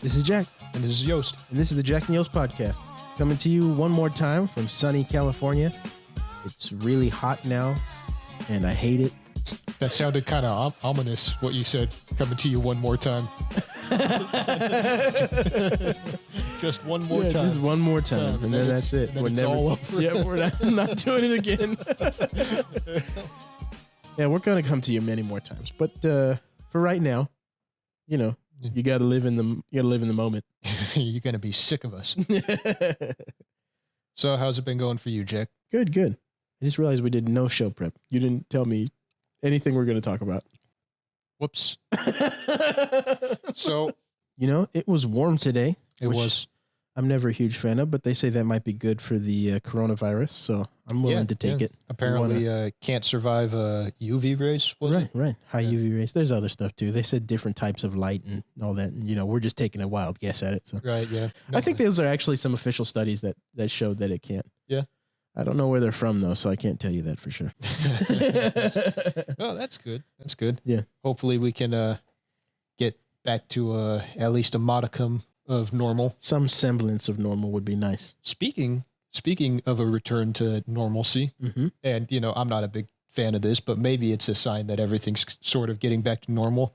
This is Jack. And this is Yost. And this is the Jack and Yost podcast. Coming to you one more time from sunny California. It's really hot now, and I hate it. That sounded kind of ominous, what you said. Coming to you one more time. Just one more time. Just one more time, and then that's it. Then it's all over. Yeah, we're not doing it again. Yeah, we're going to come to you many more times. But for right now, you got to live in the moment. You're going to be sick of us. So how's it been going for you, Jack? Good. I just realized we did no show prep. You didn't tell me anything we're going to talk about. Whoops. So, it was warm today. It was. I'm never a huge fan of, but they say that might be good for the coronavirus, so I'm willing to take it. Apparently, can't survive UV rays. Right. High UV rays. There's other stuff too. They said different types of light and all that. And, we're just taking a wild guess at it. So. Right. Yeah. No, I think those are actually some official studies that showed that it can't. Yeah. I don't know where they're from though, so I can't tell you that for sure. Well, that's good. That's good. Yeah. Hopefully, we can get back to at least a modicum of normal. Some semblance of normal would be nice. Speaking of a return to normalcy, and I'm not a big fan of this, but maybe it's a sign that everything's sort of getting back to normal.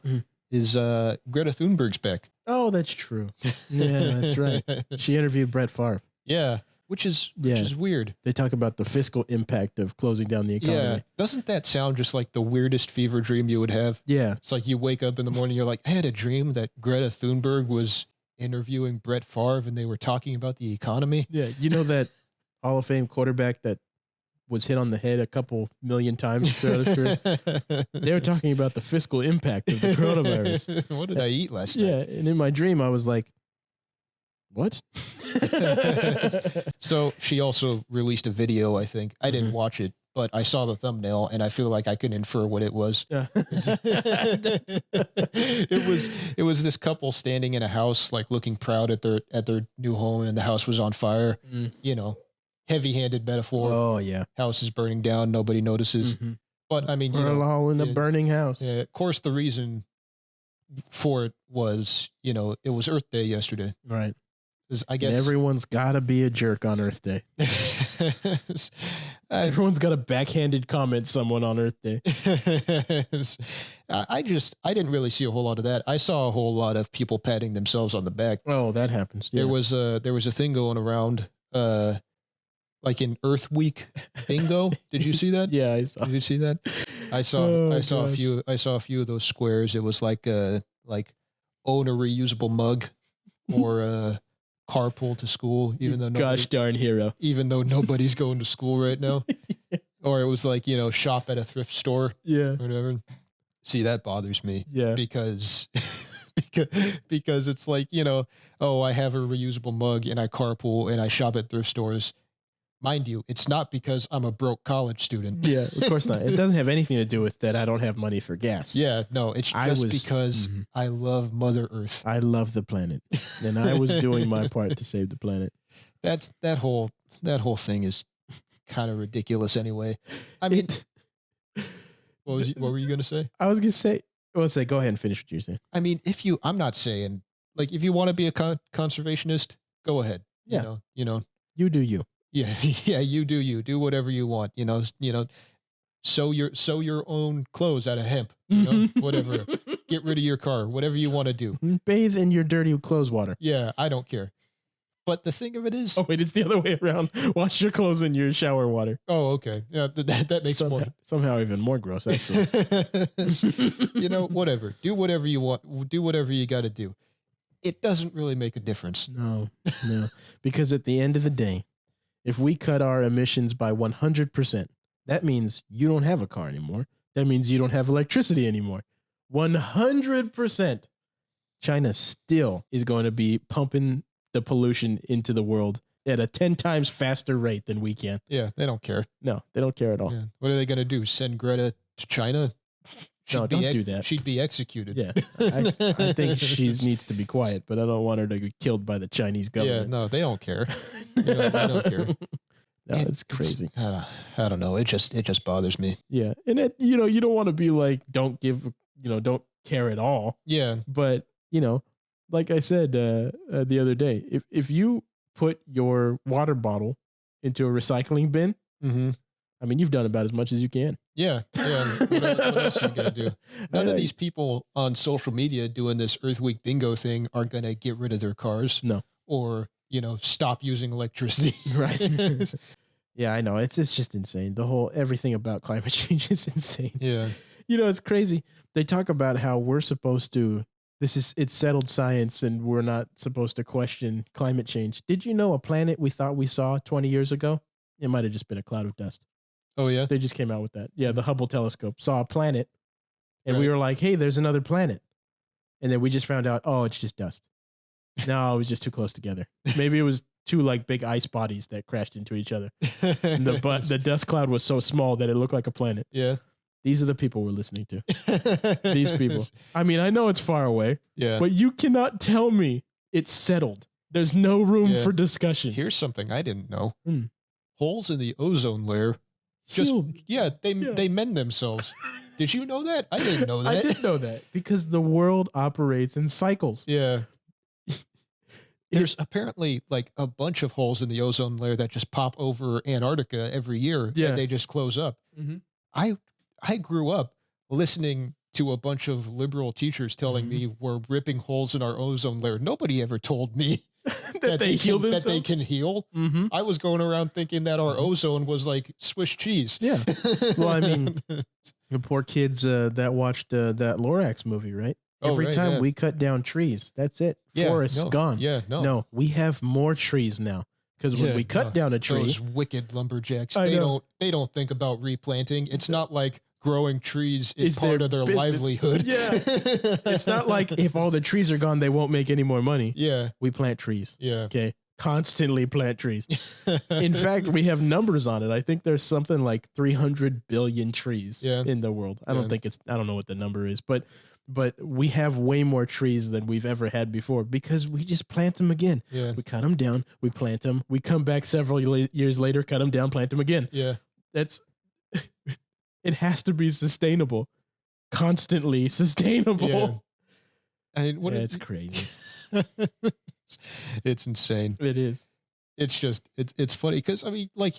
Is Greta Thunberg's back? Oh, that's true. Yeah, that's right. She interviewed Brett Favre. Yeah, which is weird. They talk about the fiscal impact of closing down the economy. Yeah, doesn't that sound just like the weirdest fever dream you would have? Yeah, it's like you wake up in the morning, you're like, I had a dream that Greta Thunberg was interviewing Brett Favre and they were talking about the economy. Yeah, that Hall of Fame quarterback that was hit on the head a couple million times throughout his career. They were talking about the fiscal impact of the coronavirus. What did I eat last night? Yeah, and in my dream I was like, what? So she also released a video, I think. I didn't watch it, but I saw the thumbnail and I feel like I could infer what it was. Yeah. It was this couple standing in a house, like looking proud at their new home, and the house was on fire. Heavy-handed metaphor. Oh yeah. House is burning down, nobody notices. But I mean, we're all in a burning house. Yeah, of course the reason for it was, it was Earth Day yesterday. Right. I guess and everyone's got to be a jerk on Earth Day. Everyone's got a backhanded comment someone on Earth Day. I didn't really see a whole lot of that. I saw a whole lot of people patting themselves on the back. Oh, that happens. Yeah. There was a thing going around, like in Earth Week bingo. Did you see that? Yeah, I saw. Did you see that? I saw a few of those squares. It was like own a reusable mug or carpool to school, even though gosh darn hero. Even though nobody's going to school right now. Or it was like, shop at a thrift store. Yeah. Or whatever. See, that bothers me. Yeah. Because it's like, I have a reusable mug and I carpool and I shop at thrift stores. Mind you, it's not because I'm a broke college student. Yeah, of course not. It doesn't have anything to do with that I don't have money for gas. Yeah, no, it's just because I love Mother Earth. I love the planet. And I was doing my part to save the planet. That whole thing is kind of ridiculous anyway. I mean, what were you going to say? I was going to say, go ahead and finish what you're saying. I mean, I'm not saying, like, if you want to be a conservationist, go ahead. Yeah. You do you. Yeah, you do you. Do whatever you want. Sew your own clothes out of hemp. Whatever. Get rid of your car. Whatever you want to do. Bathe in your dirty clothes water. Yeah, I don't care. But the thing of it is... Oh, wait, it's the other way around. Wash your clothes in your shower water. Oh, okay. Yeah, that makes somehow even more gross, actually. Whatever. Do whatever you want. Do whatever you got to do. It doesn't really make a difference. No. Because at the end of the day, if we cut our emissions by 100%, that means you don't have a car anymore. That means you don't have electricity anymore. 100%. China still is going to be pumping the pollution into the world at a 10 times faster rate than we can. Yeah, they don't care. No, they don't care at all. Yeah. What are they going to do? Send Greta to China? Don't do that. She'd be executed. Yeah, I think she needs to be quiet, but I don't want her to get killed by the Chinese government. Yeah, no, they don't care. They don't care. No, it's crazy. I don't know. It just bothers me. Yeah, and you don't want to be like, don't care at all. Yeah, but like I said the other day, if you put your water bottle into a recycling bin, Mm-hmm. I mean, you've done about as much as you can. Yeah. What else are you gonna do? None of these people on social media doing this Earth Week bingo thing are gonna get rid of their cars. No. Or stop using electricity. Right. Yeah, I know. It's just insane. Everything about climate change is insane. Yeah. It's crazy. They talk about how we're supposed to, it's settled science and we're not supposed to question climate change. Did you know a planet we thought we saw 20 years ago? It might have just been a cloud of dust. Oh, yeah? They just came out with that. Yeah, the Hubble telescope saw a planet and Right. we were like, hey, there's another planet. And then we just found out, oh, it's just dust. No, it was just too close together. Maybe it was two like big ice bodies that crashed into each other. And the dust cloud was so small that it looked like a planet. Yeah. These are the people we're listening to. These people. I mean, I know it's far away, Yeah. but you cannot tell me it's settled. There's no room Yeah. for discussion. Here's something I didn't know. Hmm. Holes in the ozone layer just Healed. they mend themselves. Did you know that? I didn't know that. I did know that because the world operates in cycles. Yeah. There's apparently like a bunch of holes in the ozone layer that just pop over Antarctica every year. Yeah. And they just close up. Mhm. I grew up listening to a bunch of liberal teachers telling me we're ripping holes in our ozone layer. Nobody ever told me that they heal that themselves. they can heal. Mhm. I was going around thinking that our ozone was like Swiss cheese. Yeah. Well, I mean, the poor kids that watched that Lorax movie, right? Oh, Every right, time yeah. we cut down trees, that's it. Yeah, Forest's no, gone. Yeah, no. No, we have more trees now because when Yeah, we cut no. down a tree, Those wicked lumberjacks. I They know. don't think about replanting. It's not like growing trees is Is part their of their business. livelihood. Yeah. It's not like if all the trees are gone, they won't make any more money. Yeah, We plant trees. yeah. Okay. Constantly plant trees. In fact, we have numbers on it. I think there's something like 300 billion trees Yeah. in the world. I Yeah. don't think I don't know what the number is, but we have way more trees than we've ever had before because we just plant them again. Yeah, We cut them down, we plant them, we come back several years later, cut them down, plant them again. yeah. That's it has to be sustainable. Constantly sustainable. Yeah. I mean, Yeah, it's crazy. It's insane. It is. It's just it's funny because I mean, like,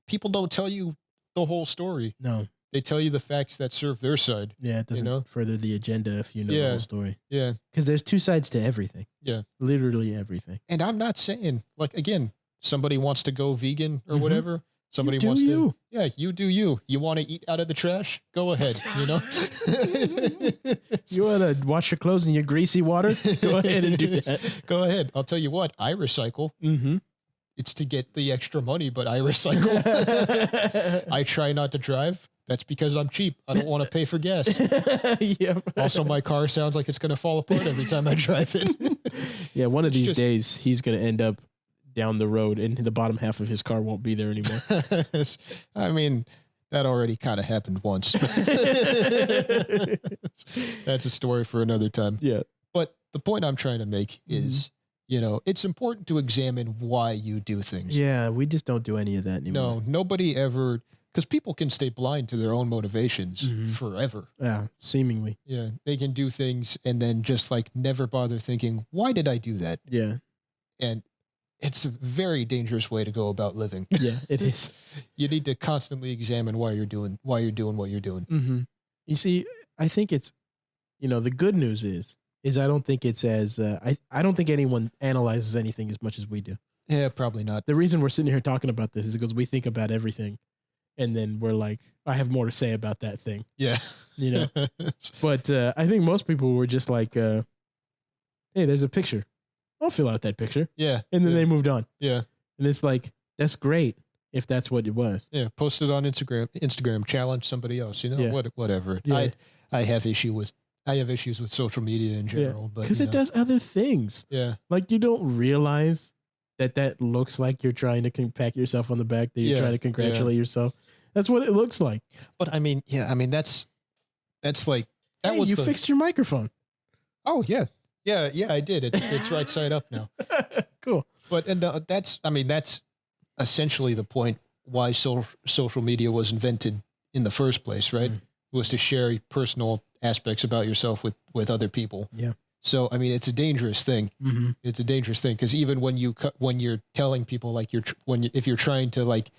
people don't tell you the whole story. No. They tell you the facts that serve their side. Yeah, it doesn't know? further the agenda if you know the Yeah. whole story. Yeah, Because there's two sides to everything. yeah. Literally everything. And I'm not saying, like, again, somebody wants to go vegan or Mhm. whatever. Somebody do wants to. you. Yeah, you do you. You want to eat out of the trash? Go ahead. You know. You want to wash your clothes in your greasy water? Go ahead and do that. Go ahead. I'll tell you what. I recycle. Mm-hmm. It's to get the extra money, but I recycle. I try not to drive. That's because I'm cheap. I don't want to pay for gas. Yeah. Also, my car sounds like it's going to fall apart every time I drive it. Yeah, one of It's these just- days he's going to end up down the road and the bottom half of his car won't be there anymore. I mean, that already kind of happened once. That's a story for another time. Yeah. But the point I'm trying to make Mm-hmm. is, it's important to examine why you do things. Yeah, we just don't do any of that anymore. No, nobody ever, because people can stay blind to their own motivations Mhm. forever. Yeah, seemingly. Yeah, they can do things and then just like never bother thinking, why did I do that? Yeah. And it's a very dangerous way to go about living. Yeah, it is. You need to constantly examine why you're doing what you're doing. Mm-hmm. You see, I think it's, the good news is I don't think it's as, I don't think anyone analyzes anything as much as we do. Yeah, probably not. The reason we're sitting here talking about this is because we think about everything and then we're like, I have more to say about that thing, Yeah. But I think most people were just like, hey, there's a picture. I'll fill out that picture. Yeah. And then yeah, they moved on. yeah. And it's like, that's great if that's what it was. Yeah. Post it on Instagram, challenge somebody else, Yeah. whatever. Yeah. I have issues with social media in general, but Because it does other things. Yeah. Like you don't realize that looks like you're trying to pat yourself on the back, that you're Yeah, trying to congratulate yourself. That's what it looks like. But I mean, that's like, that Hey, was you fixed your microphone. Oh yeah. Yeah. Yeah, I did. It's right side up now. Cool. But, and that's essentially the point why social media was invented in the first place, right? Mm. Was to share personal aspects about yourself with other people. Yeah. So, I mean, it's a dangerous thing. Mm-hmm. It's a dangerous thing because even when you're telling people like if you're trying to like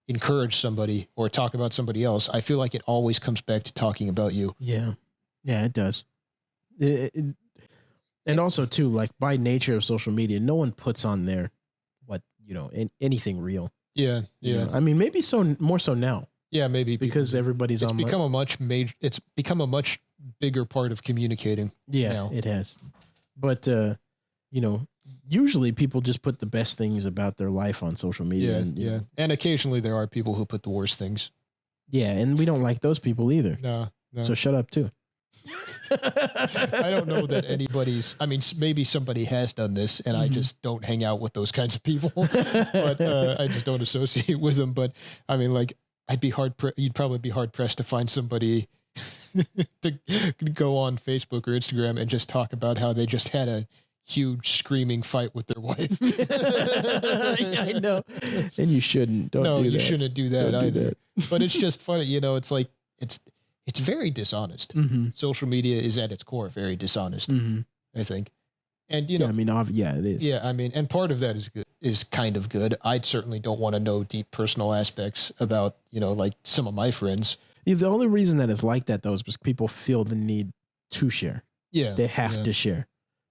encourage somebody or talk about somebody else, I feel like it always comes back to talking about you. Yeah. Yeah, it does. And also too, like by nature of social media, no one puts on there anything real. Yeah. Yeah. I mean, maybe more so now. Yeah, maybe because everybody's it's on. It's become a much bigger part of communicating. Yeah, now. It has. But usually people just put the best things about their life on social media. Yeah, and occasionally there are people who put the worst things. Yeah, and we don't like those people either. No. So shut up too. I don't know that anybody's. I mean, maybe somebody has done this, and I just don't hang out with those kinds of people. But I just don't associate with them. But I mean, like, you'd probably be hard pressed to find somebody to go on Facebook or Instagram and just talk about how they just had a huge screaming fight with their wife. I know, and you shouldn't. You shouldn't do that either. But it's just funny, It's like it's very dishonest. Mm-hmm. Social media is at its core very dishonest. Mm-hmm. I think, and I mean, it is. Yeah, I mean, and part of that is kind of good. I certainly don't want to know deep personal aspects about like some of my friends. Yeah, the only reason that it's like that though is because people feel the need to share. Yeah, they have to share,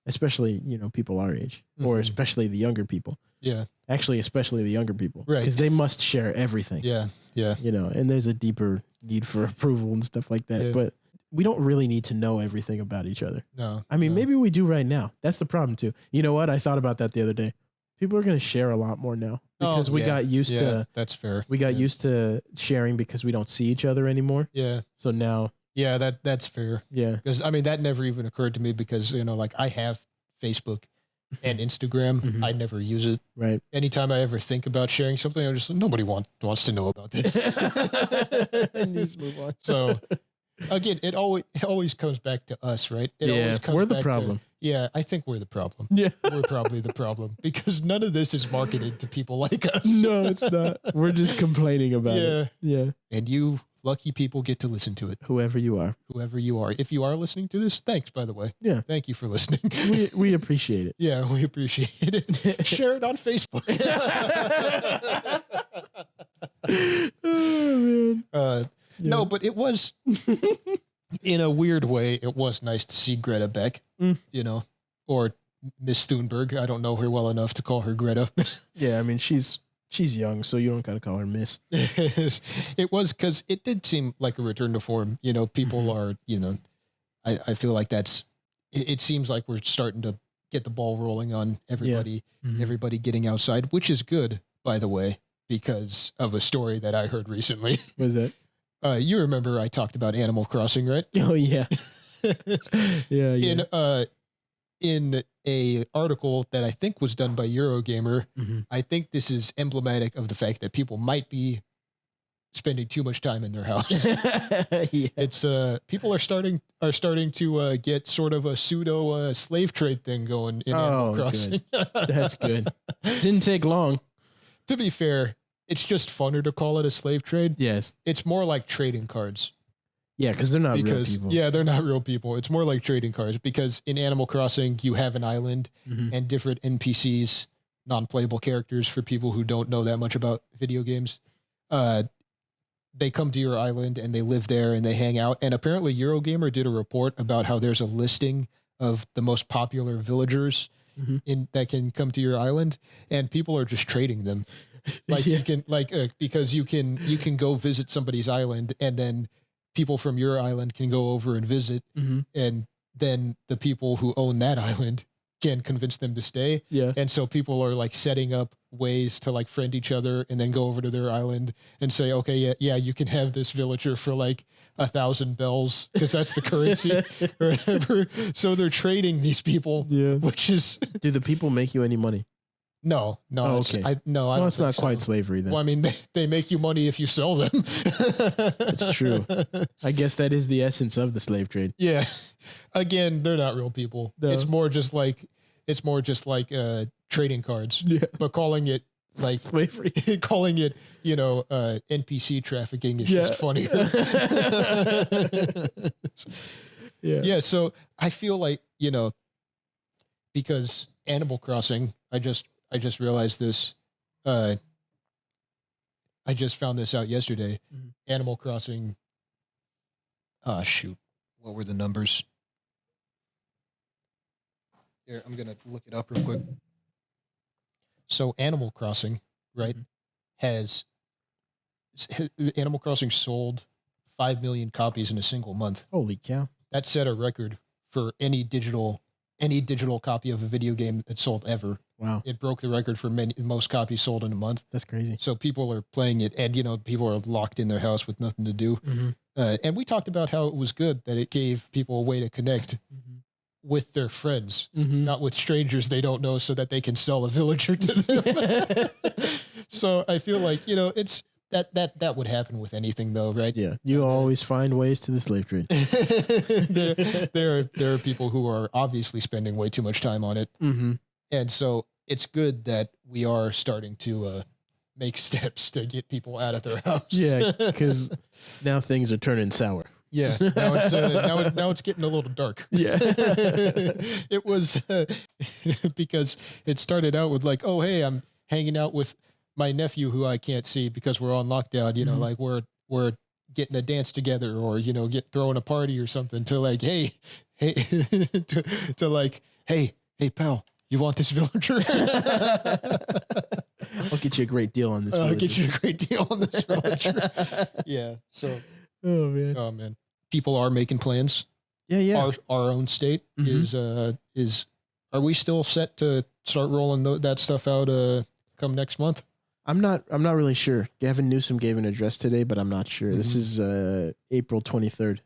especially people our age, or especially the younger people. Yeah, actually, especially the younger people, right? Because they must share everything. Yeah. And there's a deeper need for approval and stuff like that. Yeah. But we don't really need to know everything about each other. No, I mean, maybe we do right now. That's the problem too. You know what? I thought about that the other day. People are going to share a lot more now because we got used to. That's fair. We got used to sharing because we don't see each other anymore. Yeah. So now. Yeah, that's fair. Yeah. Because I mean, that never even occurred to me because like I have Facebook and Instagram. I never use it. Right. Anytime I ever think about sharing something, I'm just nobody wants to know about this. And just move on. So again, it always comes back to us, right? We're the problem. I think we're the problem. Yeah. We're probably the problem because none of this is marketed to people like us. No, it's not. We're just complaining about it. Yeah. And you lucky people get to listen to it. Whoever you are. If you are listening to this, thanks, by the way. Yeah. Thank you for listening. We appreciate it. Yeah, we appreciate it. Share it on Facebook. Oh, man. No, but it was, in a weird way, it was nice to see Greta back, or Miss Thunberg. I don't know her well enough to call her Greta. Yeah, I mean, she's young, so you don't got to call her Miss. It was because it did seem like a return to form. People are, I feel like it seems like we're starting to get the ball rolling on everybody, everybody getting outside, which is good, by the way, because of a story that I heard recently. What is that? You remember I talked about Animal Crossing, right? Oh yeah. Yeah. In a article that I think was done by Eurogamer, I think this is emblematic of the fact that people might be spending too much time in their house. Yeah. It's people are starting to get sort of a pseudo slave trade thing going in Animal Crossing. Good. That's good. Didn't take long. To be fair, it's just funner to call it a slave trade. Yes. It's more like trading cards. Yeah, because they're not real people. Yeah, they're not real people. It's more like trading cards because in Animal Crossing, you have an island and different NPCs, non-playable characters for people who don't know that much about video games. They come to your island and they live there and they hang out. And apparently Eurogamer did a report about how there's a listing of the most popular villagers that can come to your island, and people are just trading them. Like you can because you can go visit somebody's island and then people from your island can go over and visit, and then the people who own that island can convince them to stay. Yeah. And so people are like setting up ways to like friend each other and then go over to their island and say, okay, yeah, you can have this villager for like 1,000 bells because that's the currency or whatever. So they're trading these people, which is. Do the people make you any money? No. Oh, okay. I don't it's not think quite so. slavery then. Well, I mean, they make you money if you sell them. It's true. I guess that is the essence of the slave trade. Yeah. Again, they're not real people. No. It's more just like trading cards. Yeah. But calling it like slavery, calling it, NPC trafficking is just funnier. Yeah. Yeah. So I feel like, because Animal Crossing, I just realized this. I just found this out yesterday. Mhm. Animal Crossing. Shoot, what were the numbers? Here, I'm gonna look it up real quick. So Animal Crossing, right, Mhm. has Animal Crossing sold 5 million copies in a single month. Holy cow. That set a record for any digital copy of a video game that sold ever. Wow. It broke the record for most copies sold in a month. That's crazy. So people are playing it, and people are locked in their house with nothing to do. Mm-hmm. And we talked about how it was good that it gave people a way to connect with their friends, not with strangers they don't know, so that they can sell a villager to them. So I feel like it's that would happen with anything, though, right? Yeah, you always find ways to the slave trade. there are people who are obviously spending way too much time on it, and so it's good that we are starting to make steps to get people out of their house. Yeah, because now things are turning sour. Yeah, now it's getting a little dark. Yeah, it was because it started out with like, oh hey, I'm hanging out with my nephew who I can't see because we're on lockdown. Like we're getting a dance together, or throwing a party or something. To like, hey, to like, hey pal, you want this villager? I'll get you a great deal on this. I'll get you a great deal on this villager. Yeah. So. Oh man. Oh man. People are making plans. Yeah. Our own state is. Are we still set to start rolling that stuff out? Come next month. I'm not really sure. Gavin Newsom gave an address today, but I'm not sure. This is April 23rd.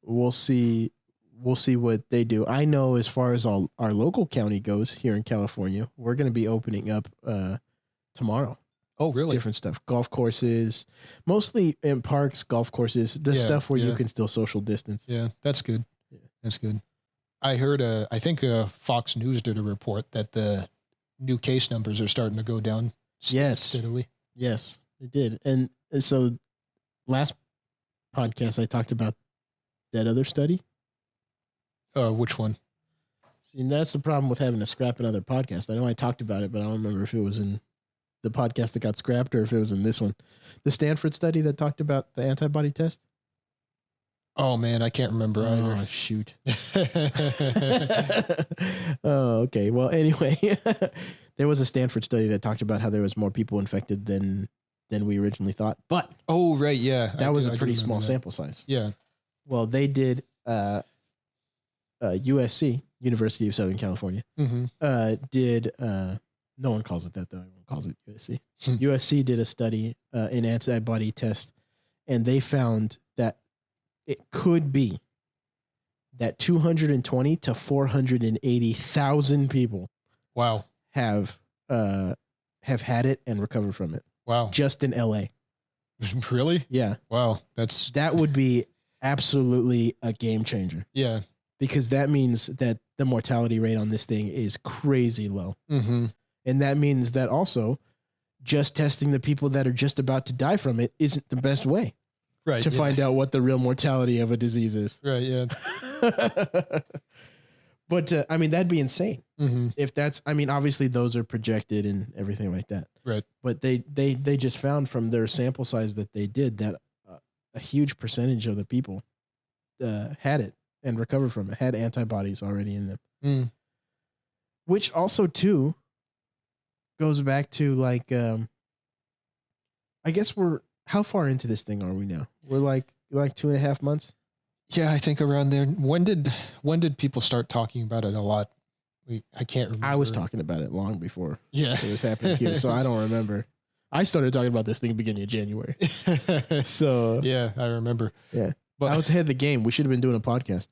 We'll see what they do. I know as far as our local county goes here in California, we're going to be opening up tomorrow. Oh, really? Different stuff. Golf courses, mostly in parks, golf courses, stuff where you can still social distance. Yeah, that's good. Yeah. That's good. I heard, I think Fox News did a report that the new case numbers are starting to go down steadily. Yes, they did. And so last podcast, I talked about that other study. Which one? See, and that's the problem with having to scrap another podcast. I know I talked about it, but I don't remember if it was in the podcast that got scrapped or if it was in this one. The Stanford study that talked about the antibody test. Oh man, I can't remember either. Oh shoot. Oh, okay. Well, anyway, there was a Stanford study that talked about how there was more people infected than we originally thought. But oh right, yeah, that was a pretty small sample size. Yeah. Well, they did USC, University of Southern California, did no one calls it that though. Everyone calls it USC. USC did a study, an antibody test, and they found that it could be that 220 to 480,000 people, wow, have had it and recovered from it. Wow, just in LA. Really? Yeah. Wow, that would be absolutely a game changer. Yeah, because that means that the mortality rate on this thing is crazy low. And that means that also just testing the people that are just about to die from it isn't the best way to find out what the real mortality of a disease is. Right. Yeah. But I mean, that'd be insane. If that's, I mean, obviously those are projected and everything like that. Right. But they just found from their sample size that they did that a huge percentage of the people had it and recovered from it, had antibodies already in them. Which also too goes back to like, I guess how far into this thing are we now? We're like 2.5 months. Yeah, I think around there. When did people start talking about it a lot? I can't remember. I was talking about it long before it was happening here, so I don't remember. I started talking about this thing beginning of January. So yeah, I remember. Yeah, but I was ahead of the game. We should have been doing a podcast.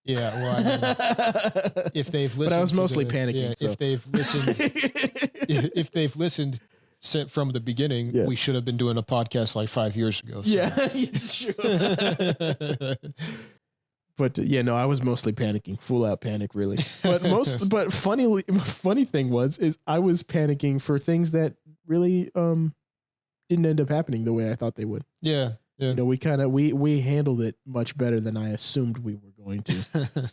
Yeah, well, I mean, if they've listened, but I was mostly panicking. So. If they've listened from the beginning, we should have been doing a podcast like 5 years ago. So. Yeah, it's true. But yeah, no, I was mostly panicking, full out panic, really. But funny thing is I was panicking for things that really didn't end up happening the way I thought they would. Yeah. Yeah. You know, we handled it much better than I assumed we were going to,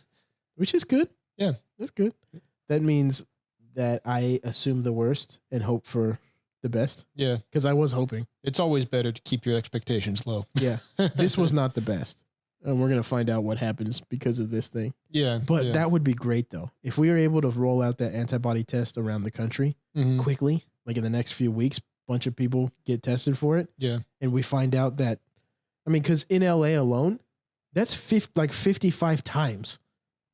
which is good. Yeah. That's good. That means that I assume the worst and hope for the best. Yeah. Because I was hoping. It's always better to keep your expectations low. Yeah. This was not the best. And we're going to find out what happens because of this thing. Yeah. But yeah. that would be great, though. If we were able to roll out that antibody test around the country quickly, like in the next few weeks, a bunch of people get tested for it. Yeah. And we find out that, I mean, because in LA alone, that's 55 times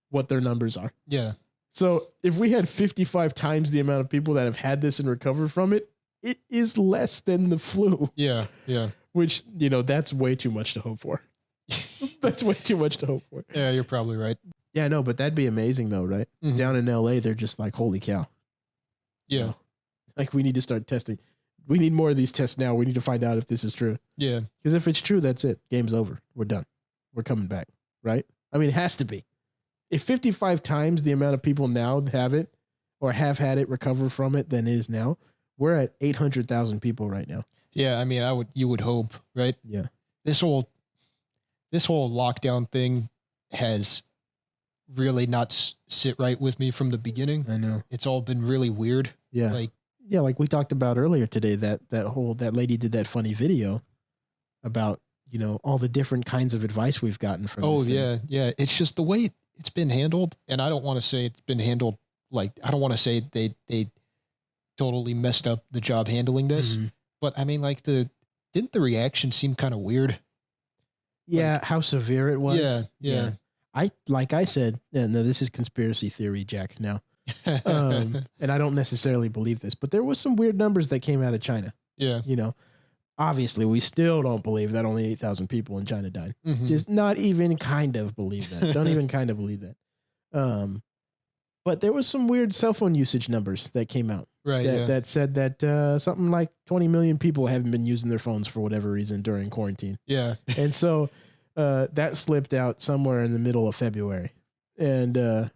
what their numbers are. Yeah. So if we had 55 times the amount of people that have had this and recovered from it, it is less than the flu. Yeah. Yeah. Which, that's way too much to hope for. That's way too much to hope for. Yeah, you're probably right. Yeah, no, but that'd be amazing though, right? Down in LA, they're just like, holy cow. Yeah. Like, we need to start testing. We need more of these tests now. We need to find out if this is true. Yeah. Because if it's true, that's it. Game's over. We're done. We're coming back, right? I mean, it has to be. If 55 times the amount of people now have it or have had it recover from it than is now, we're at 800,000 people right now. Yeah, I mean, you would hope, right? Yeah. This whole lockdown thing has really not sit right with me from the beginning. I know. It's all been really weird. Yeah. Like we talked about earlier today, that lady did that funny video about, all the different kinds of advice we've gotten from this thing. Yeah. Yeah. It's just the way it's been handled. And I don't want to say it's been handled I don't want to say they totally messed up the job handling this, but I mean, didn't the reaction seem kind of weird? Yeah. How severe it was. Yeah. Like I said, no, this is conspiracy theory, Jack, now. And I don't necessarily believe this, but there was some weird numbers that came out of China. Yeah. Obviously we still don't believe that only 8,000 people in China died. Just not even kind of believe that. Don't even kind of believe that. But there was some weird cell phone usage numbers that came out. Right. That said that something like 20 million people haven't been using their phones for whatever reason during quarantine. Yeah. And so that slipped out somewhere in the middle of February. And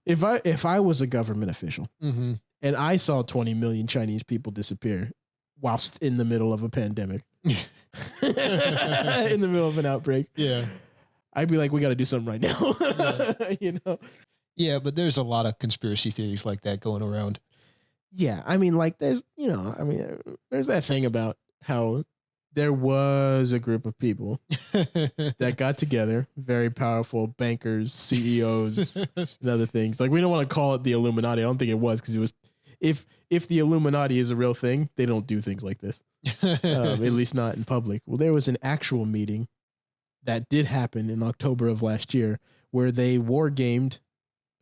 if I was a government official and I saw 20 million Chinese people disappear whilst in the middle of a pandemic, in the middle of an outbreak, I'd be like, we got to do something right now. Yeah, but there's a lot of conspiracy theories like that going around. Yeah, I mean, there's that thing about how there was a group of people that got together, very powerful bankers, CEOs, and other things. Like, we don't want to call it the Illuminati. I don't think it was, because it was, if the Illuminati is a real thing, they don't do things like this, at least not in public. Well, there was an actual meeting that did happen in October of last year where they war gamed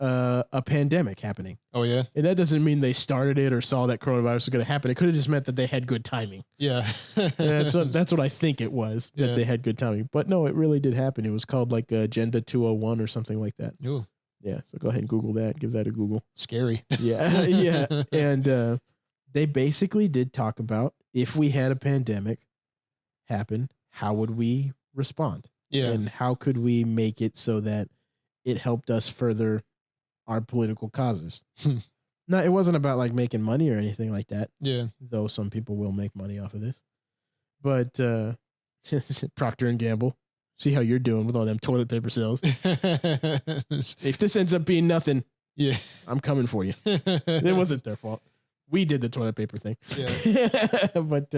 a pandemic happening. Oh yeah. And that doesn't mean they started it or saw that coronavirus was going to happen. It could have just meant that they had good timing. Yeah. That's what I think it was, that they had good timing. But no, it really did happen. It was called like Agenda 201 or something like that. Ooh. Yeah. So go ahead and Google that. Give that a Google. Scary. Yeah. Yeah. And they basically did talk about, if we had a pandemic happen, how would we respond? Yeah. And how could we make it so that it helped us further our political causes? No, it wasn't about like making money or anything like that. Yeah. Though some people will make money off of this. But Procter and Gamble, see how you're doing with all them toilet paper sales. If this ends up being nothing, I'm coming for you. It wasn't their fault. We did the toilet paper thing. Yeah. But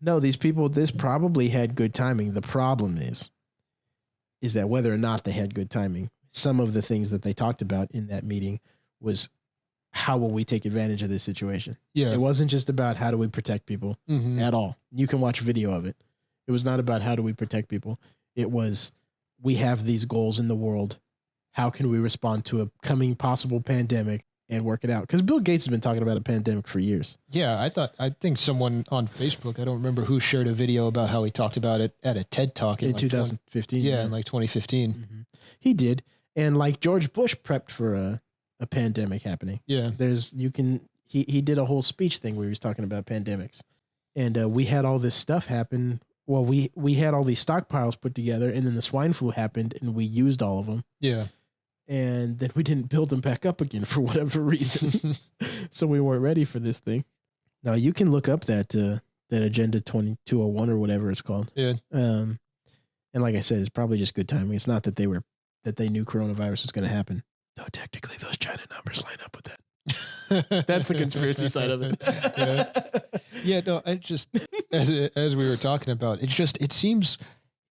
no, these people, this probably had good timing. The problem is that whether or not they had good timing, some of the things that they talked about in that meeting was, how will we take advantage of this situation? Yeah. It wasn't just about how do we protect people at all. You can watch video of it. It was not about how do we protect people. It was, we have these goals in the world. How can we respond to a coming possible pandemic and work it out? Because Bill Gates has been talking about a pandemic for years. Yeah, I think someone on Facebook, I don't remember who, shared a video about how he talked about it at a TED Talk in 2015. In like 2015. He did. And like George Bush prepped for a pandemic happening. Yeah. He did a whole speech thing where he was talking about pandemics. And we had all this stuff happen. Well, we had all these stockpiles put together, and then the swine flu happened, and we used all of them. Yeah. And then we didn't build them back up again for whatever reason. So we weren't ready for this thing. Now you can look up that Agenda 2201 or whatever it's called. Yeah. And like I said, it's probably just good timing. It's not that they were that they knew coronavirus was going to happen. Though technically those China numbers line up with that. That's the conspiracy side of it. Yeah, no, I just, as we were talking about, it seems,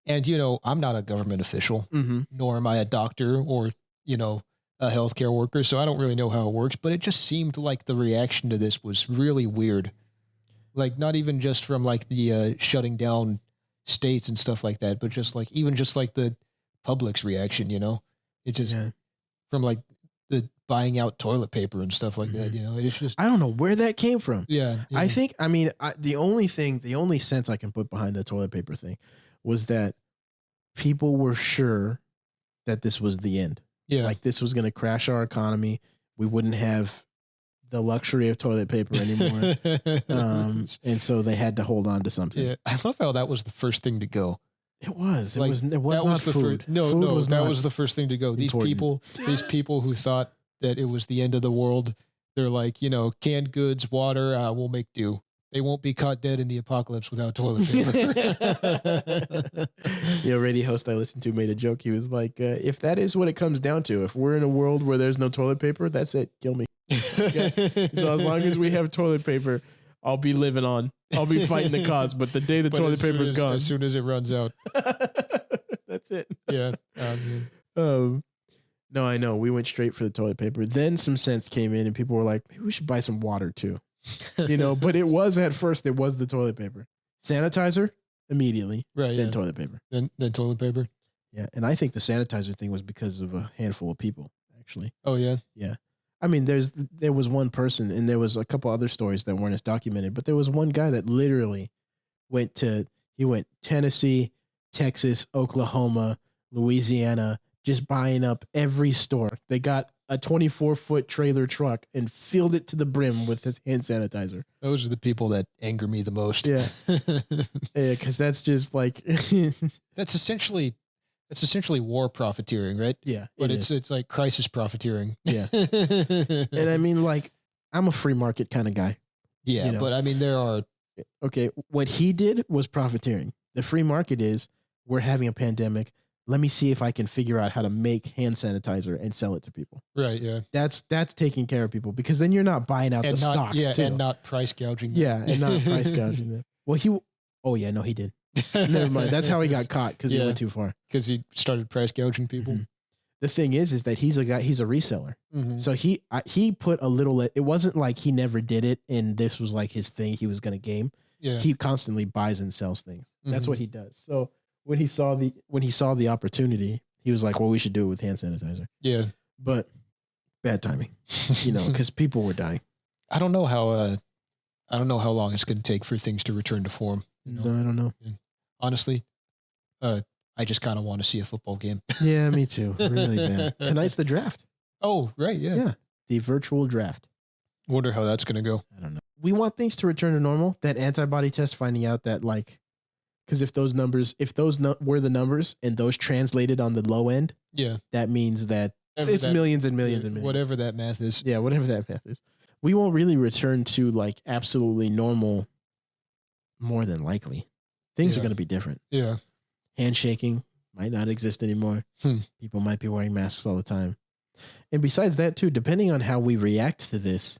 and I'm not a government official, nor am I a doctor or, a healthcare worker, so I don't really know how it works, but it just seemed like the reaction to this was really weird. Like, not even just from like the shutting down states and stuff like that, but just like, even just like the public's reaction, it just, from like the buying out toilet paper and stuff like that, it's just, I don't know where that came from. Yeah. I think, the only sense I can put behind the toilet paper thing was that people were sure that this was the end. Yeah. Like this was going to crash our economy. We wouldn't have the luxury of toilet paper anymore. And so they had to hold on to something. Yeah. I love how that was the first thing to go. It was. Like, it was not food. That was the first thing to go. These people who thought that it was the end of the world, they're like, canned goods, water, we'll make do. They won't be caught dead in the apocalypse without toilet paper. Radio host I listened to made a joke. He was like, if that is what it comes down to, if we're in a world where there's no toilet paper, that's it. Kill me. Okay? So as long as we have toilet paper, I'll be living on. I'll be fighting the cause. But the day the toilet paper is gone. As soon as it runs out. That's it. Yeah. No, I know. We went straight for the toilet paper. Then some sense came in and people were like, maybe we should buy some water too. But it was at first, it was the toilet paper. Sanitizer immediately. Right. Then toilet paper. Then toilet paper. Yeah. And I think the sanitizer thing was because of a handful of people, actually. Oh, yeah. Yeah. I mean, there was one person and there was a couple other stories that weren't as documented, but there was one guy that literally went Tennessee, Texas, Oklahoma, Louisiana, just buying up every store. They got a 24-foot trailer truck and filled it to the brim with his hand sanitizer. Those are the people that anger me the most. Yeah. Because that's just like that's essentially war profiteering, right? Yeah. But it's like crisis profiteering. Yeah. And I mean, like, I'm a free market kind of guy. Yeah, but I mean, there are. Okay, what he did was profiteering. The free market is, we're having a pandemic. Let me see if I can figure out how to make hand sanitizer and sell it to people. Right, yeah. That's taking care of people, because then you're not buying out the stocks, too. And not price gouging them. Yeah, and not price gouging them. Well, he did. Never mind. That's how he got caught, because he went too far. Because he started price gouging people. Mm-hmm. The thing is that he's a reseller. Mm-hmm. So he put a little, it wasn't like he never did it and this was like his thing he was going to game. Yeah. He constantly buys and sells things. That's what he does. So when he saw the opportunity, he was like, well, we should do it with hand sanitizer. Yeah. But bad timing, because people were dying. I don't know how long it's going to take for things to return to form. No, I don't know. And honestly, I just kind of want to see a football game. Yeah, me too. Really bad. Tonight's the draft. Oh, right. Yeah. Yeah. The virtual draft. Wonder how that's going to go. I don't know. We want things to return to normal. That antibody test, finding out that, like, because if those were the numbers and those translated on the low end, yeah, that means that it's millions and millions and millions. Whatever that math is. Yeah, whatever that math is. We won't really return to like absolutely normal, more than likely. Things are going to be different. Yeah. Handshaking might not exist anymore. People might be wearing masks all the time. And besides that, too, depending on how we react to this,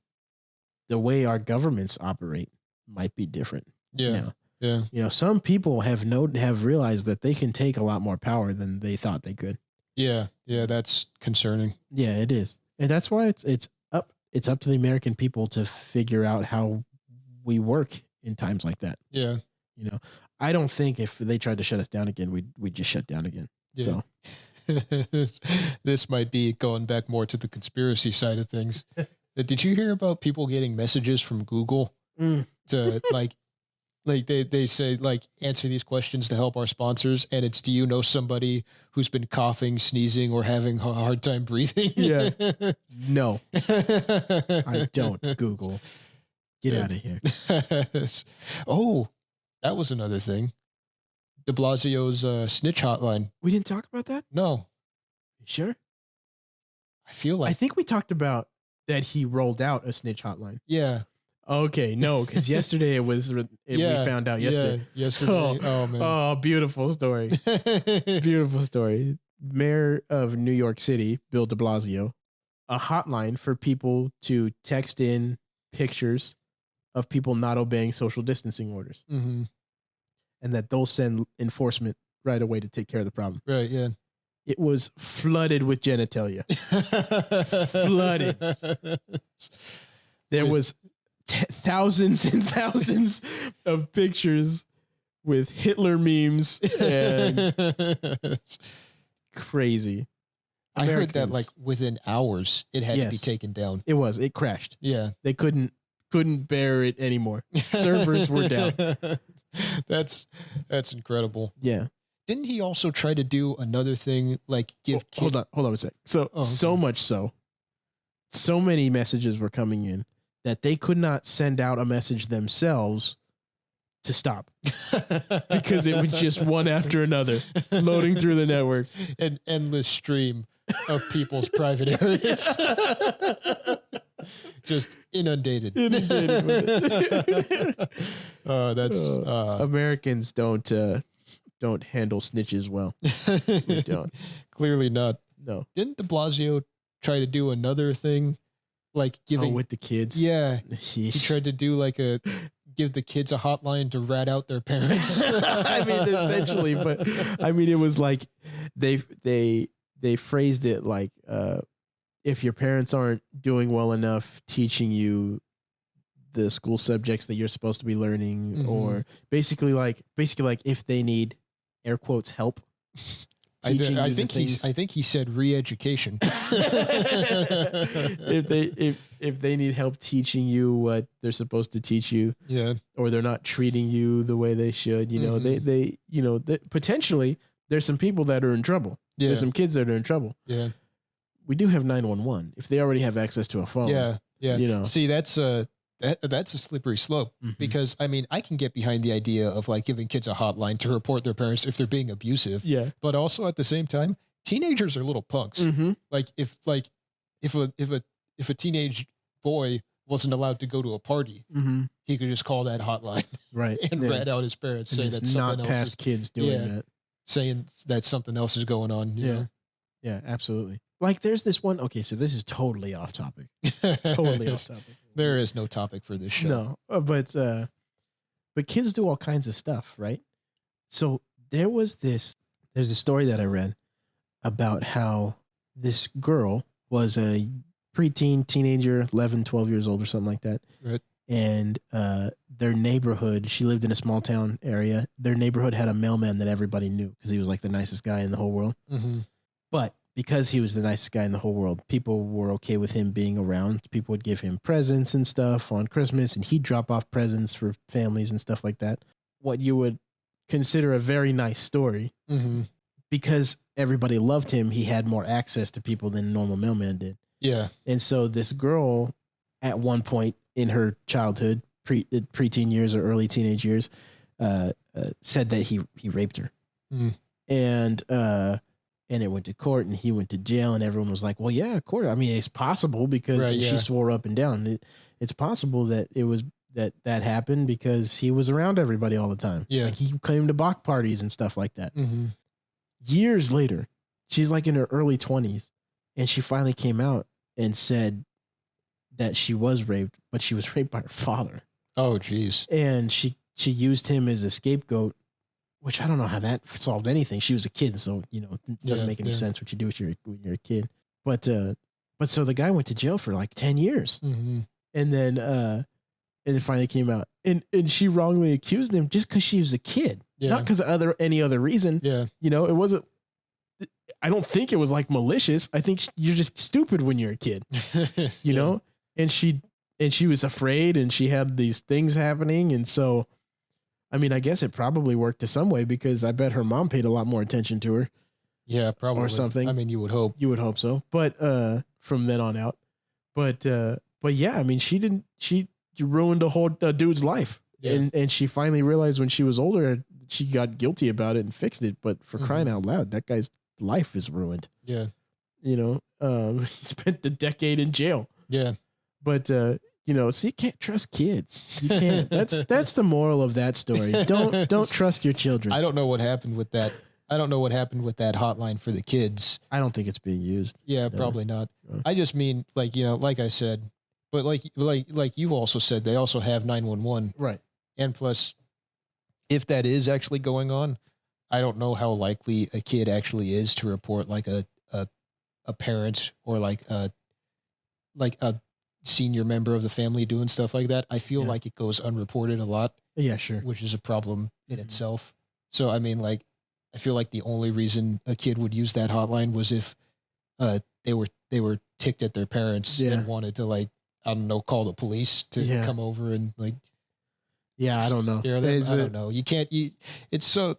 the way our governments operate might be different. Yeah. Yeah. Some people have realized that they can take a lot more power than they thought they could. Yeah. Yeah. That's concerning. Yeah, it is. And that's why it's up to the American people to figure out how we work in times like that. Yeah. I don't think if they tried to shut us down again, we'd just shut down again. Yeah. So this might be going back more to the conspiracy side of things. Did you hear about people getting messages from Google to like they say, like, answer these questions to help our sponsors, and it's, do you know somebody who's been coughing, sneezing, or having a hard time breathing? Yeah. No. I don't. Google. Get out of here. Oh, that was another thing. De Blasio's snitch hotline. We didn't talk about that? No. You sure? I feel like... I think we talked about that he rolled out a snitch hotline. Yeah. Okay, no, because yesterday we found out yesterday. Yeah, yesterday. Oh, man. Oh, beautiful story. Beautiful story. mayor of New York City, Bill de Blasio, a hotline for people to text in pictures of people not obeying social distancing orders, and that they'll send enforcement right away to take care of the problem. Right. Yeah. It was flooded with genitalia. Flooded. There was thousands and thousands of pictures with Hitler memes and crazy. I heard that like within hours it had to be taken down. It crashed. Yeah. They couldn't bear it anymore. Servers were down. That's incredible. Yeah. Didn't he also try to do another thing like give hold on a sec. So much so many messages were coming in that they could not send out a message themselves to stop because it was just one after another loading through the network. An endless stream of people's private areas. Just inundated with it. That's Americans don't handle snitches well. We don't. Clearly not. No. Didn't de Blasio try to do another thing like giving with the kids? Yeah. He tried to do like give the kids a hotline to rat out their parents. I mean, essentially, but I mean, it was like they phrased it like if your parents aren't doing well enough teaching you the school subjects that you're supposed to be learning, or basically like if they need air quotes help. I think he said re-education. if they need help teaching you what they're supposed to teach you, yeah, or they're not treating you the way they should, they potentially there's some people that are in trouble. Yeah. There's some kids that are in trouble. Yeah. We do have 911 if they already have access to a phone. Yeah. Yeah. See, that's a slippery slope, mm-hmm. because I mean, I can get behind the idea of like giving kids a hotline to report their parents if they're being abusive. Yeah. But also at the same time, teenagers are little punks. Mm-hmm. Like if a teenage boy wasn't allowed to go to a party, mm-hmm. he could just call that hotline, right, and rat out his parents, and say that something not past kids doing that, saying that something else is going on. You know? Yeah, absolutely. Like there's this one. Okay, so this is totally off topic. Totally off topic. There is no topic for this show. No, but kids do all kinds of stuff, right? So there's this story that I read about how this girl was a preteen, teenager, 11, 12 years old or something like that. Right. And their neighborhood, she lived in a small town area. Their neighborhood had a mailman that everybody knew because he was like the nicest guy in the whole world. Mm-hmm. But because he was the nicest guy in the whole world, people were okay with him being around. People would give him presents and stuff on Christmas, and he'd drop off presents for families and stuff like that. What you would consider a very nice story. Mm-hmm. Because everybody loved him, he had more access to people than a normal mailman did. Yeah. And so this girl, at one point in her childhood, preteen years or early teenage years, said that he raped her. Mm. And it went to court, and he went to jail, and everyone was like, well, yeah, court. I mean, it's possible because she swore up and down. It's possible that it was that happened because he was around everybody all the time. Yeah. Like he came to Bach parties and stuff like that. Mm-hmm. Years later, she's like in her early 20s, and she finally came out and said that she was raped, but she was raped by her father. Oh, geez. And she used him as a scapegoat, which I don't know how that solved anything. She was a kid, so it doesn't make any sense what you do when you're a kid. But so the guy went to jail for like 10 years, mm-hmm. and then it finally came out, and she wrongly accused him just because she was a kid, not because of any other reason. Yeah, it wasn't. I don't think it was like malicious. I think you're just stupid when you're a kid, you know. And she was afraid, and she had these things happening, and so. I mean, I guess it probably worked to some way because I bet her mom paid a lot more attention to her. Yeah, probably. Or something. I mean, you would hope. You would hope so. But from then on out. But yeah, I mean, she ruined a whole dude's life. Yeah. And she finally realized when she was older, she got guilty about it and fixed it. But for crying out loud, that guy's life is ruined. Yeah. He spent a decade in jail. Yeah. But, so you can't trust kids. You can't. That's the moral of that story. Don't trust your children. I don't know what happened with that I don't know what happened with that hotline for the kids. I don't think it's being used. Yeah, probably not. I just mean, like, like I said, but like you also said, they also have 911. Right. And plus, if that is actually going on, I don't know how likely a kid actually is to report like a parent or like a senior member of the family doing stuff like that. I feel like it goes unreported a lot. Yeah, sure. Which is a problem in itself. So, I mean, like, I feel like the only reason a kid would use that hotline was if they were ticked at their parents and wanted to, like, I don't know, call the police to come over and, like, I don't know. I don't know. You can't. It's so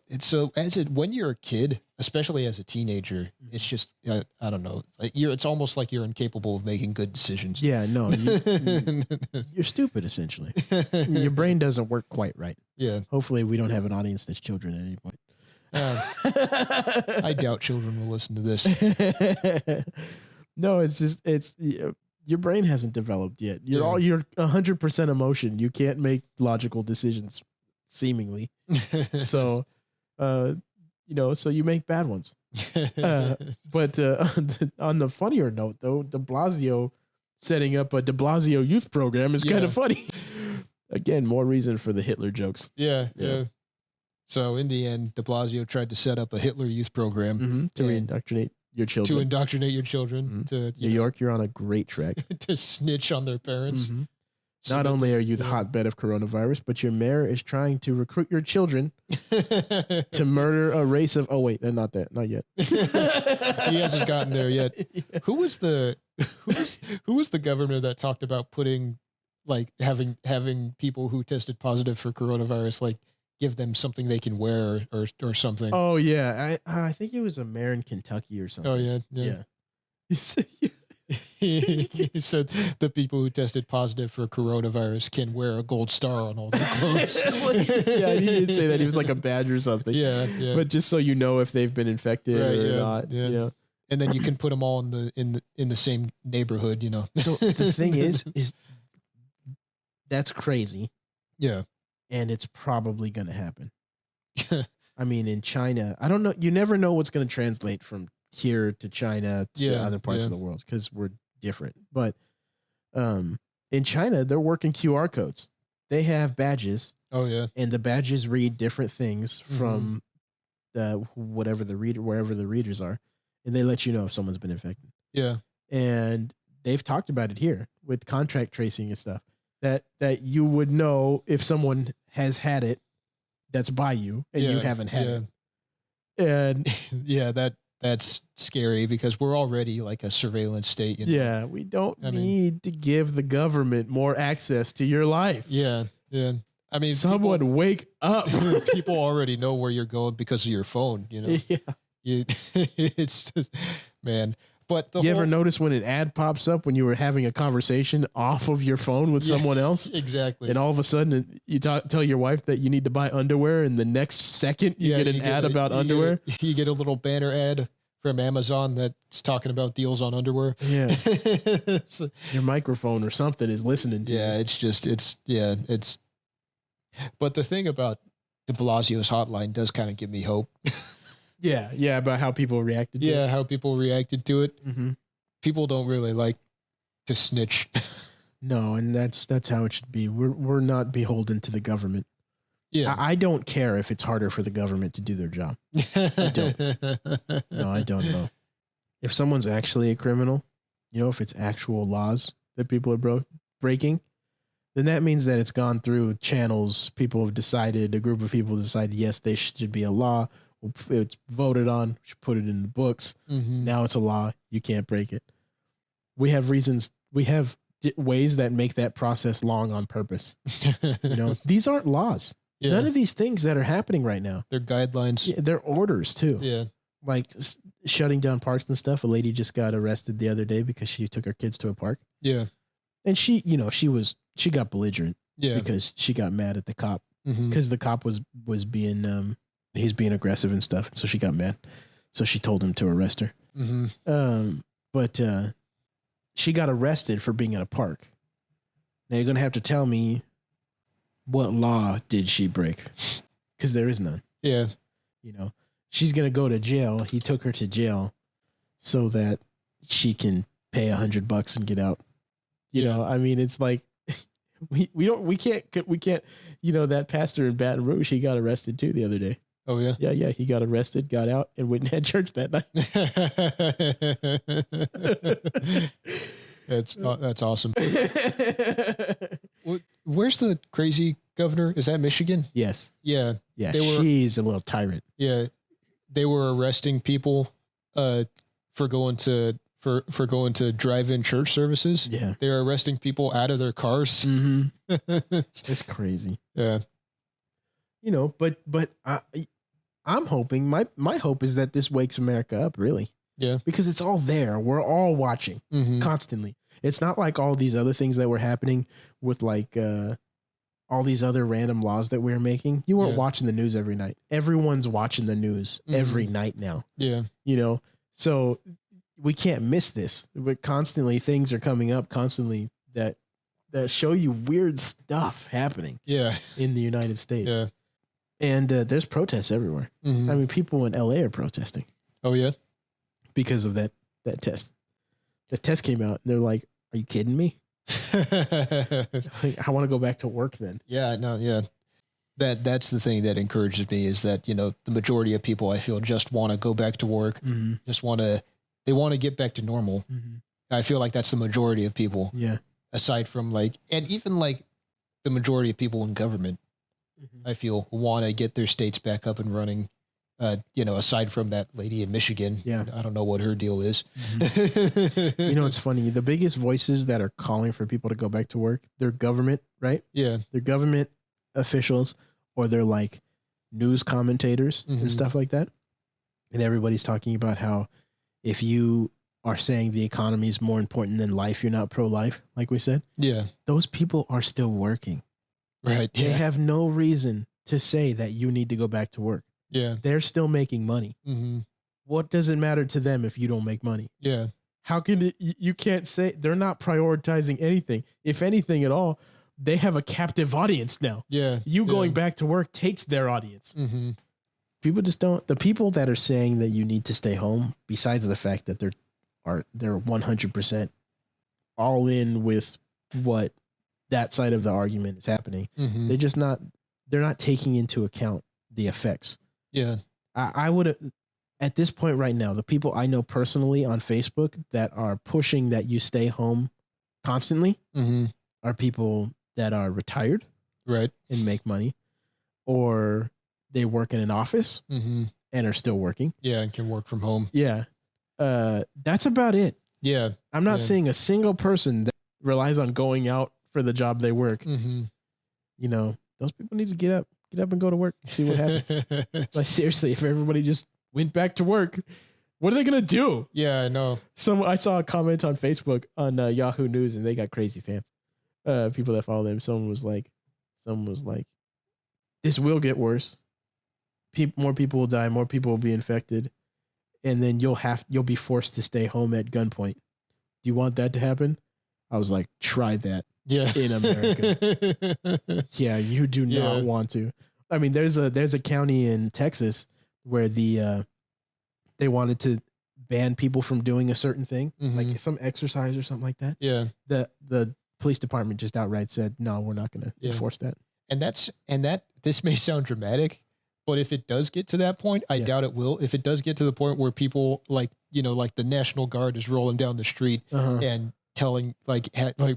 when you're a kid, especially as a teenager, it's just I don't know. Like it's almost like you're incapable of making good decisions. Yeah, no, you're stupid essentially. Your brain doesn't work quite right. Yeah. Hopefully, we don't have an audience that's children at any point. I doubt children will listen to this. No, it's just your brain hasn't developed yet. You're 100% emotion. You can't make logical decisions, seemingly. So, so you make bad ones. But on the funnier note, though, De Blasio setting up a De Blasio youth program is kind of funny. Again, more reason for the Hitler jokes. Yeah. So in the end, De Blasio tried to set up a Hitler youth program to indoctrinate your children. To indoctrinate your children. To New York, you're on a great track. To snitch on their parents. Not only are you the hotbed of coronavirus, but your mayor is trying to recruit your children to murder a race of. Oh wait, they're not that. Not yet. He hasn't gotten there yet. Yeah. Who was the governor that talked about putting, like, having people who tested positive for coronavirus, like, give them something they can wear or something? Oh yeah, I think it was a mayor in Kentucky or something. Oh yeah. He said the people who tested positive for coronavirus can wear a gold star on all their clothes. Yeah, he did say that. He was like a badge or something. Yeah. But just so you know if they've been infected or not. Yeah. And then you can put them all in the same neighborhood. So the thing is that's crazy. Yeah. And it's probably going to happen. I mean, in China, I don't know. You never know what's going to translate from here to China to other parts of the world because we're different. But in China, they're working QR codes. They have badges. Oh yeah, and the badges read different things from wherever the readers are, and they let you know if someone's been infected. Yeah, and they've talked about it here with contract tracing and stuff that you would know if someone has had it that's by you and you haven't had it. And that's scary because we're already like a surveillance state. Yeah, we don't need to give the government more access to your life. Yeah. I mean, someone wake up. People already know where you're going because of your phone. Yeah. It's just, man. But you ever notice when an ad pops up when you were having a conversation off of your phone with someone else? Exactly. And all of a sudden you tell your wife that you need to buy underwear, and the next second you get an ad about underwear. You get a little banner ad from Amazon that's talking about deals on underwear. Yeah. So, your microphone or something is listening to you. It's but the thing about de Blasio's hotline does kind of give me hope. Yeah, about how people reacted to it. Yeah, how people reacted to it. Mm-hmm. People don't really like to snitch. No, and that's how it should be. We're not beholden to the government. Yeah. I don't care if it's harder for the government to do their job. I don't. No, I don't know. If someone's actually a criminal, if it's actual laws that people are breaking, then that means that it's gone through channels. People have decided, a group of people decided, yes, they should be a law. It's voted on. Should put it in the books. Mm-hmm. Now it's a law. You can't break it. We have reasons. We have ways that make that process long on purpose. These aren't laws. Yeah. None of these things that are happening right now. They're guidelines. Yeah, they're orders too. Yeah. Like shutting down parks and stuff. A lady just got arrested the other day because she took her kids to a park. Yeah. And she got belligerent. Yeah. Because she got mad at the cop because the cop was being he's being aggressive and stuff. So she got mad. So she told him to arrest her. Mm-hmm. But she got arrested for being in a park. Now you're going to have to tell me, what law did she break? Because there is none. Yeah. she's gonna go to jail. He took her to jail so that she can pay $100 and get out. You know, I mean, it's like we can't. You know, that pastor in Baton Rouge, he got arrested too the other day. Oh yeah. Yeah. He got arrested, got out, and went and had church that night. That's awesome. Where's the crazy governor? Is that Michigan? Yes. Yeah. Yeah. She's a little tyrant. Yeah. They were arresting people for going to drive-in church services. Yeah. They were arresting people out of their cars. Mm-hmm. It's crazy. Yeah. You know, but I'm hoping my hope is that this wakes America up, really. Yeah. Because it's all there. We're all watching constantly. It's not like all these other things that were happening with like all these other random laws that we're making. You weren't watching the news every night. Everyone's watching the news every night now. Yeah. You know, so we can't miss this. But constantly things are coming up constantly that show you weird stuff happening. Yeah. In the United States. Yeah. And there's protests everywhere. I mean, people in LA are protesting. Oh yeah. Because of that test. The test came out and they're like, are you kidding me? I want to go back to work then. Yeah, no, yeah. That's the thing that encourages me is that, you know, the majority of people I feel just want to go back to work. Just they want to get back to normal. I feel like that's the majority of people. Yeah. Aside from like, and even like the majority of people in government, I feel want to get their states back up and running. You know, aside from that lady in Michigan, I don't know what her deal is. You know, it's funny. The biggest voices that are calling for people to go back to work, they're government, right? Yeah. They're government officials, or they're like news commentators and stuff like that. And everybody's talking about how if you are saying the economy is more important than life, you're not pro-life, like we said. Yeah. Those people are still working. Right. They have no reason to say that you need to go back to work. Yeah. They're still making money. What does it matter to them if you don't make money? Yeah. How can you can't say they're not prioritizing anything. If anything at all, they have a captive audience now. Yeah. You going back to work takes their audience. People just don't. The people that are saying that you need to stay home, besides the fact that they're 100% all in with what that side of the argument is happening. They're not taking into account the effects. Yeah. I would, at this point right now, the people I know personally on Facebook that are pushing that you stay home constantly are people that are retired, right, and make money, or they work in an office and are still working. Yeah, and can work from home. Yeah. That's about it. Yeah. I'm not seeing a single person that relies on going out for the job they work. You know, those people need to get up and go to work, see what happens. Like, seriously, if everybody just went back to work, what are they going to do? Yeah, I know. I saw a comment on Facebook on Yahoo News, and they got crazy fans. People that follow them. Someone was like, this will get worse. More people will die. More people will be infected. And then you'll be forced to stay home at gunpoint. Do you want that to happen? I was like, try that. Yeah. In America. Yeah, you do not want to. I mean, there's a county in Texas where they wanted to ban people from doing a certain thing, like some exercise or something like that. Yeah. The police department just outright said, no, we're not going to enforce that. And this may sound dramatic, but if it does get to that point, I doubt it will. If it does get to the point where people like the National Guard is rolling down the street and telling like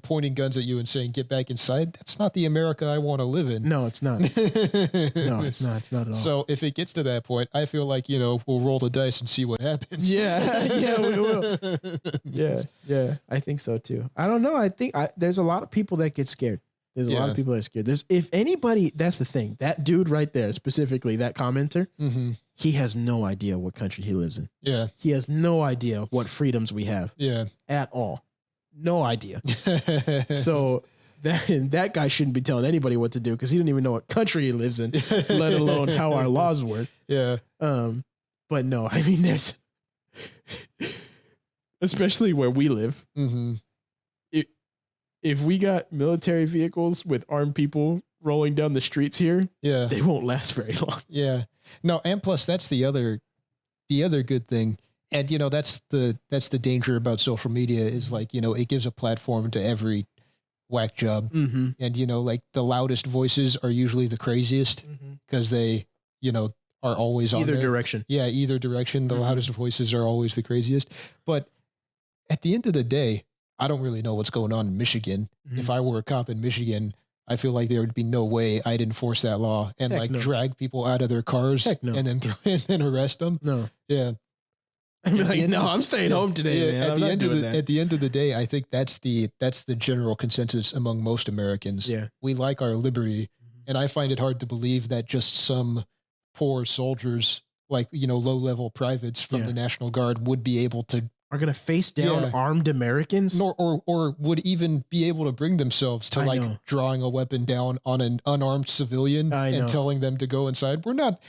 pointing guns at you and saying, get back inside. That's not the America I want to live in. No, it's not. No, it's not. It's not at all. So if it gets to that point, I feel like, we'll roll the dice and see what happens. Yeah. Yeah, we will. Yeah. I think so too. I don't know. I think there's a lot of people that get scared. There's a lot of people that are scared. If anybody, that's the thing, that dude right there, specifically that commenter, he has no idea what country he lives in. Yeah. He has no idea what freedoms we have. Yeah. At all. No idea. So that guy shouldn't be telling anybody what to do because he didn't even know what country he lives in, let alone how our laws work. Yeah. But no, I mean, there's, especially where we live, if we got military vehicles with armed people rolling down the streets here, Yeah. they won't last very long. Yeah. No, and plus that's the other good thing. And that's the danger about social media is like, it gives a platform to every whack job. Mm-hmm. And like the loudest voices are usually the craziest because they, are always on Either there. direction. Yeah, either direction. The loudest voices are always the craziest. But at the end of the day, I don't really know what's going on in Michigan. If I were a cop in Michigan, I feel like there would be no way I'd enforce that law and drag people out of their cars and then arrest them. No. Yeah. I'm like, no, I'm staying home today, man. At the end of the day, I think that's the general consensus among most Americans. Yeah. We like our liberty, and I find it hard to believe that just some poor soldiers, like low-level privates from the National Guard, would be able to are going to face down armed Americans, or would even be able to bring themselves to drawing a weapon down on an unarmed civilian and telling them to go inside. We're not.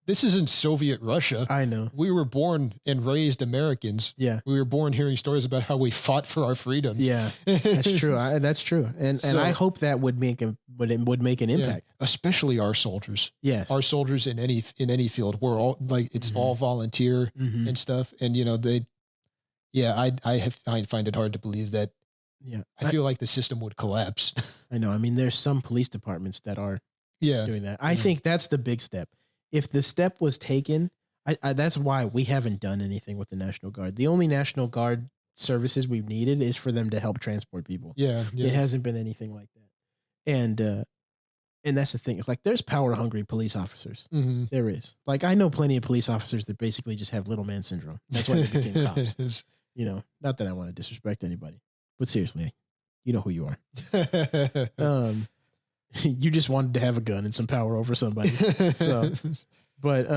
This isn't Soviet Russia. I know. We were born and raised Americans. Yeah. We were born hearing stories about how we fought for our freedoms. Yeah, that's true. That's true. And I hope that would make an impact, especially our soldiers. Yes, our soldiers in any field. We're all it's all volunteer and stuff. And they. Yeah, I find it hard to believe that. Yeah, I feel like the system would collapse. I know. I mean, there's some police departments that are doing that. I think that's the big step. If the step was taken, that's why we haven't done anything with the National Guard. The only National Guard services we've needed is for them to help transport people. Yeah. It hasn't been anything like that. And that's the thing. It's like there's power hungry police officers. There is. Like I know plenty of police officers that basically just have little man syndrome. That's why they became cops. Not that I want to disrespect anybody, but seriously, you know who you are. You just wanted to have a gun and some power over somebody. So, but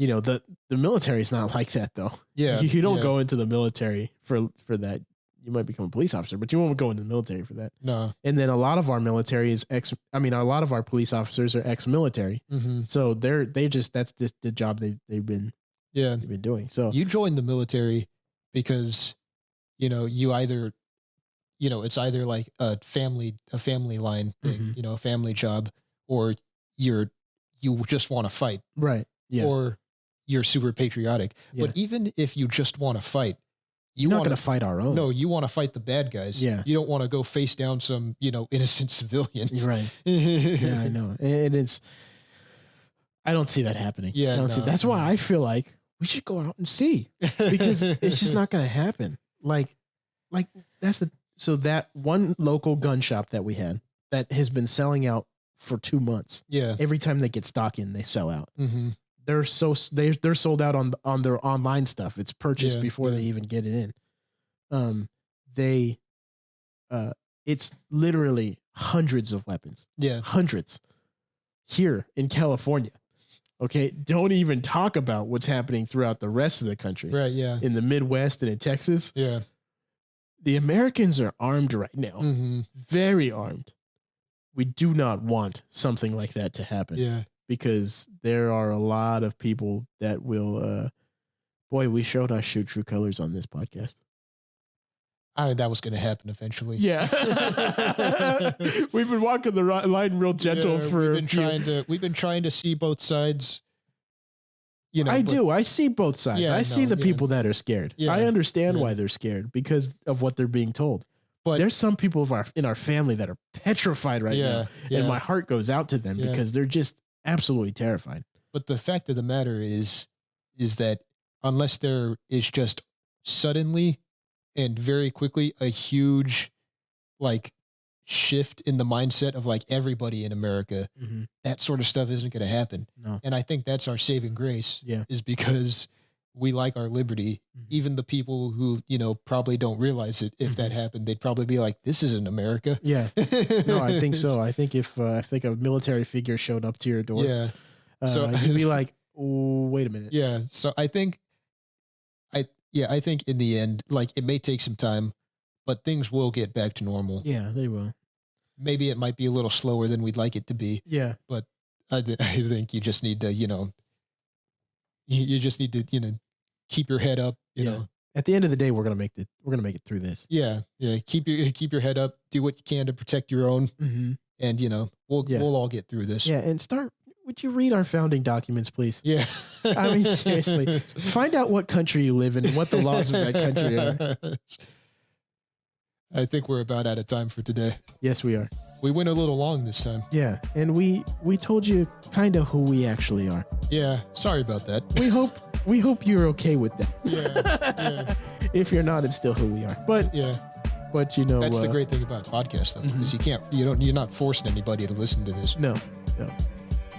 the military is not like that though. Yeah, you don't go into the military for that. You might become a police officer, but you won't go into the military for that. No. And then a lot of our military is a lot of our police officers are ex-military. So that's just the job they've been doing. So you joined the military because you either it's either like a family line thing, a family job, or you just want to fight. Right. Yeah. Or you're super patriotic. Yeah. But even if you just want to fight, you're not going to fight our own. No, you want to fight the bad guys. Yeah. You don't want to go face down some, innocent civilians. Right. Yeah, I know. And I don't see that happening. Yeah. I don't see. That's why I feel like we should go out and see, because it's just not going to happen. Like so that one local gun shop that we had that has been selling out for 2 months. Yeah. Every time they get stock in, they sell out. They're sold out on their online stuff. It's purchased before they even get it in. It's literally hundreds of weapons. Yeah. Hundreds here in California. Okay. Don't even talk about what's happening throughout the rest of the country. Right. Yeah. In the Midwest and in Texas. Yeah. The Americans are armed right now. Very armed. We do not want something like that to happen. Yeah. Because there are a lot of people that will, we showed our shoot true colors on this podcast. That was going to happen eventually. Yeah. We've been walking the line real gentle we've been trying to see both sides. I see both sides. Yeah, I see the people that are scared. Yeah, I understand why they're scared because of what they're being told. But there's some people in our family that are petrified right now. And my heart goes out to them because they're just absolutely terrified. But the fact of the matter is that unless there is just suddenly and very quickly a huge shift in the mindset of everybody in America, that sort of stuff isn't going to happen. No. And I think that's our saving grace is because we like our liberty. Even the people who, probably don't realize it. If that happened, they'd probably be like, this isn't America. Yeah. No, I think so. I think if a military figure showed up to your door, so you'd be like, oh, wait a minute. Yeah. So I think in the end, it may take some time, but things will get back to normal. Yeah, they will. Maybe it might be a little slower than we'd like it to be. Yeah. But I think you just need to, you just need to, keep your head up, you know. At the end of the day, we're going to make it through this. Yeah. Yeah. Keep your head up, do what you can to protect your own. and we'll all get through this. Yeah, and would you read our founding documents, please? Yeah. I mean, seriously. Find out what country you live in and what the laws of that country are. I think we're about out of time for today. Yes, we are. We went a little long this time. Yeah, and we told you kind of who we actually are. Yeah, sorry about that. We hope you're okay with that. Yeah. If you're not, it's still who we are. But yeah. But that's the great thing about a podcast, though, is you're not forcing anybody to listen to this. No.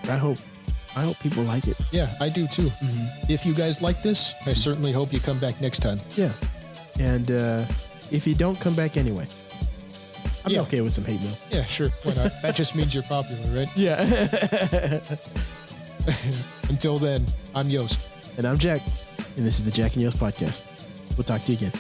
I hope people like it. Yeah, I do too. If you guys like this, I certainly hope you come back next time. Yeah, and if you don't come back anyway, I'm okay with some hate mail. Yeah, sure. Why not? That just means you're popular, right? Yeah. Until then, I'm Yost. And I'm Jack. And this is the Jack and Yost podcast. We'll talk to you again.